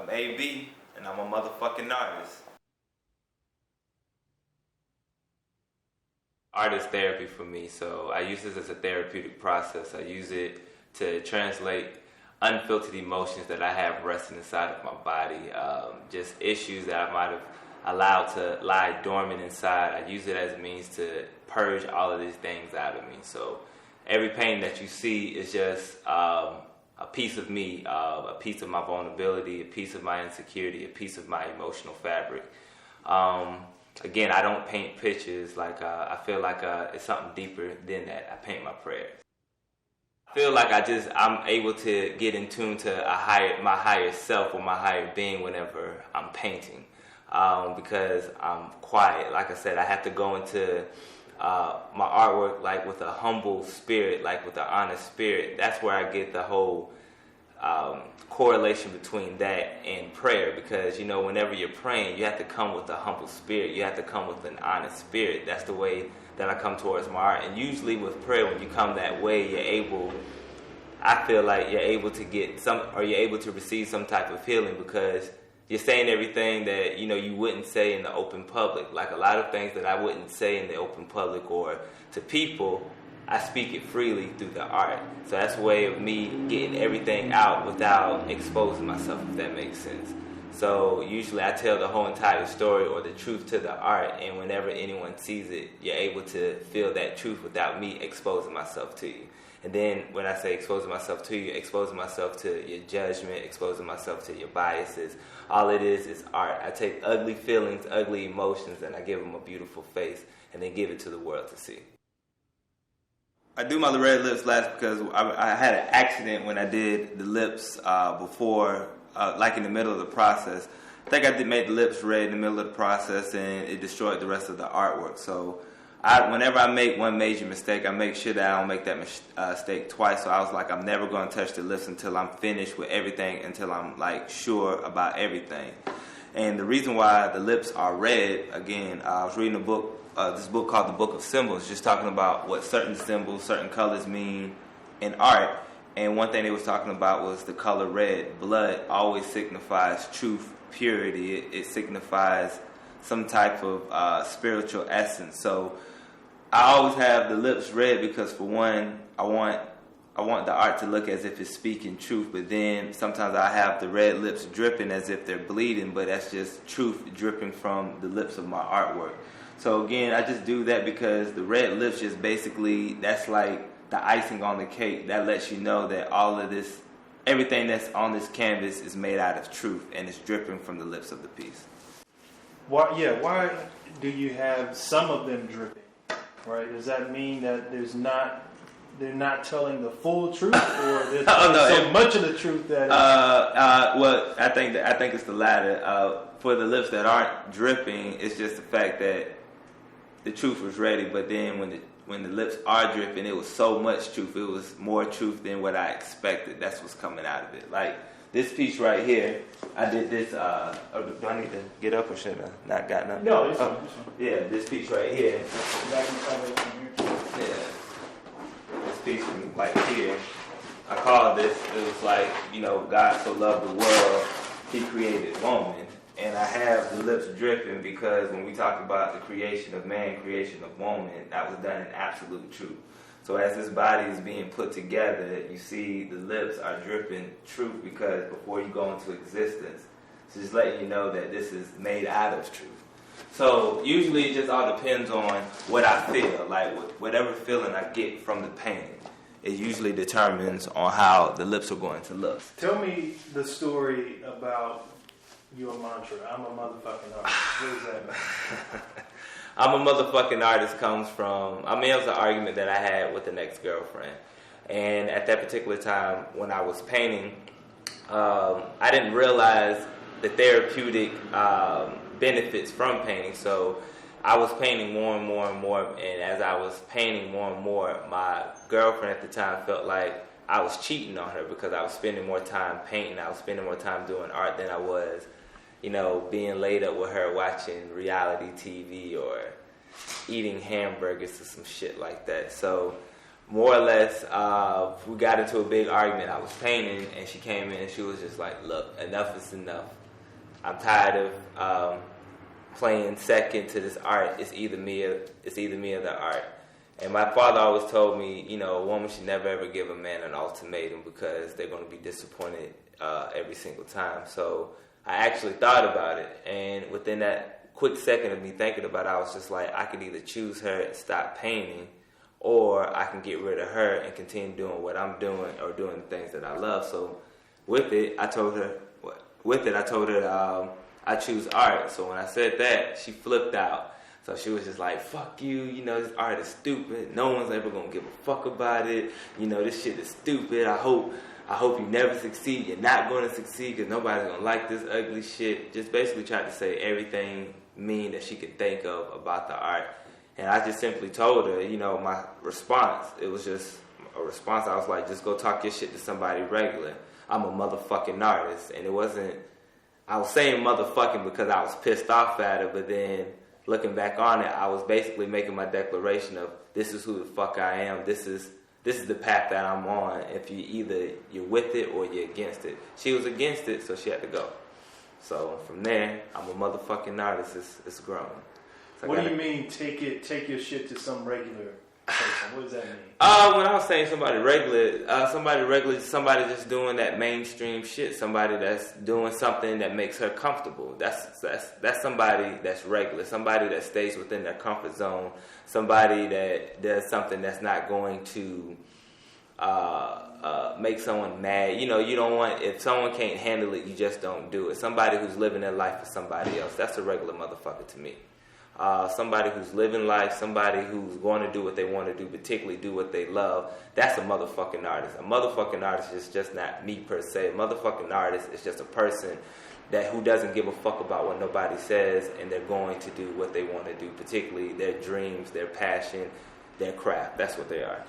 I'm AB, and I'm a motherfucking artist. Art is therapy for me, so I use this as a therapeutic process. I use it to translate unfiltered emotions that I have resting inside of my body, just issues that I might have allowed to lie dormant inside. I use it as a means to purge all of these things out of me. So every pain that you see is just a piece of me, a piece of my vulnerability, a piece of my insecurity, a piece of my emotional fabric. Again, I don't paint pictures. I feel like it's something deeper than that. I paint my prayers. I feel like I'm able to get in tune to my higher self or my higher being whenever I'm painting, because I'm quiet. Like I said, I have to go into my artwork like with a humble spirit, like with an honest spirit. That's where I get the whole correlation between that and prayer, because whenever you're praying, you have to come with a humble spirit. You have to come with an honest spirit. That's the way that I come towards my art. And usually with prayer, when you come that way, I feel like you're able to you're able to receive some type of healing, because you're saying everything that you wouldn't say in the open public. Like a lot of things that I wouldn't say in the open public or to people, I speak it freely through the art. So that's a way of me getting everything out without exposing myself, if that makes sense. So usually I tell the whole entire story or the truth to the art, and whenever anyone sees it, you're able to feel that truth without me exposing myself to you. And then when I say exposing myself to you, exposing myself to your judgment, exposing myself to your biases, all it is art. I take ugly feelings, ugly emotions, and I give them a beautiful face, and then give it to the world to see. I do my red lips last because I had an accident when I did the lips before, like in the middle of the process. I think I made the lips red in the middle of the process, and it destroyed the rest of the artwork. So whenever I make one major mistake, I make sure that I don't make that mistake twice. So I was like, I'm never going to touch the lips until I'm finished with everything, until I'm like sure about everything. And the reason why the lips are red, again, I was reading a book, this book called The Book of Symbols, just talking about what certain symbols, certain colors mean in art. And one thing they was talking about was the color red. Blood always signifies truth, purity. It signifies some type of spiritual essence. So I always have the lips red because, for one, I want the art to look as if it's speaking truth, but then sometimes I have the red lips dripping as if they're bleeding, but that's just truth dripping from the lips of my artwork. So again, I just do that because the red lips just basically, that's like the icing on the cake. That lets you know that all of this, everything that's on this canvas is made out of truth, and it's dripping from the lips of the piece. Why do you have some of them dripping? Right? Does that mean that they're not telling the full truth, or there's so much of the truth that? Well, I think it's the latter. For the lips that aren't dripping, it's just the fact that the truth was ready, but then when the lips are dripping, it was so much truth. It was more truth than what I expected. That's what's coming out of it. Like this piece right here, I did this. Do I need to get up or should I not got nothing? No, it's fine. Yeah, this piece right here. Yeah. This piece from like here, I call this, it was like, God so loved the world, he created woman. And I have the lips dripping because when we talk about the creation of man, creation of woman, that was done in absolute truth. So as this body is being put together, you see the lips are dripping truth, because before you go into existence, it's just letting you know that this is made out of truth. So usually it just all depends on what I feel, like whatever feeling I get from the painting. It usually determines on how the lips are going to look. Tell me the story about your mantra. I'm a motherfucking artist. What does that mean? I'm a motherfucking artist comes from, it was an argument that I had with an ex-girlfriend. And at that particular time when I was painting, I didn't realize the therapeutic benefits from painting. So I was painting more and more and more, and as I was painting more and more, my girlfriend at the time felt like I was cheating on her because I was spending more time painting. I was spending more time doing art than I was, being laid up with her watching reality TV or eating hamburgers or some shit like that. So more or less, we got into a big argument. I was painting, and she came in, and she was just like, look, enough is enough. I'm tired of playing second to this art. It's either me or the art. And my father always told me, you know, a woman should never ever give a man an ultimatum because they're going to be disappointed every single time. So I actually thought about it, and within that quick second of me thinking about it, I was just like, I could either choose her and stop painting, or I can get rid of her and continue doing what I'm doing or doing the things that I love. So with it, I told her I choose art. So when I said that, she flipped out. So she was just like, fuck you, you know, this art is stupid. No one's ever going to give a fuck about it. You know, this shit is stupid. I hope you never succeed. You're not going to succeed because nobody's going to like this ugly shit. Just basically tried to say everything mean that she could think of about the art. And I just simply told her, you know, my response, it was just a response. I was like, just go talk your shit to somebody regular. I'm a motherfucking artist. And it wasn't, I was saying motherfucking because I was pissed off at her, but then looking back on it, I was basically making my declaration of this is who the fuck I am. This is the path that I'm on. If you're with it or you're against it. She was against it, so she had to go. So from there, I'm a motherfucking artist. It's grown. So what do you mean take your shit to some regular person? What does that mean? When I was saying somebody regular, somebody just doing that mainstream shit. Somebody that's doing something that makes her comfortable. That's somebody that's regular. Somebody that stays within their comfort zone. Somebody that does something that's not going to make someone mad. You know, you don't want, if someone can't handle it, you just don't do it. Somebody who's living their life for somebody else. That's a regular motherfucker to me. Somebody who's living life, somebody who's going to do what they want to do, particularly do what they love, that's a motherfucking artist. A motherfucking artist is just not me per se. A motherfucking artist is just a person who doesn't give a fuck about what nobody says, and they're going to do what they want to do, particularly their dreams, their passion, their craft. That's what they are.